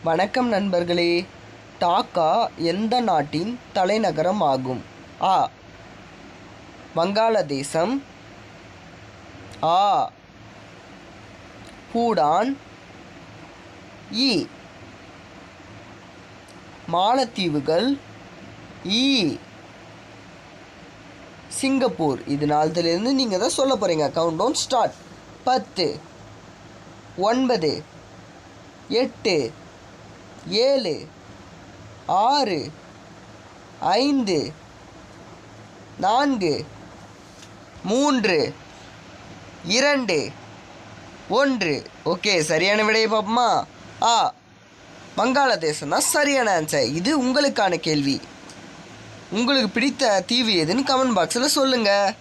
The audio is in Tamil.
வணக்கம் நண்பர்களே. டாக்கா எந்த நாட்டின் தலைநகரம் ஆகும்? ஆ வங்காளதேசம், ஆ பூடான், இ மாலத்தீவுகள், இ சிங்கப்பூர். இது நாலுலேருந்து நீங்கள் தான் சொல்ல போகிறீங்க. Count down start. 10, 9, 8, 7, 6, 5, 4, 3, 2, 1. ஓகே, சரியான விடையை பார்ப்போமா? ஆ வங்காளதேசம் தான் சரியான ஆன்சர். இது உங்களுக்கான கேள்வி. உங்களுக்கு பிடித்த தீவு எதுன்னு கமெண்ட் பாக்ஸில் சொல்லுங்கள்.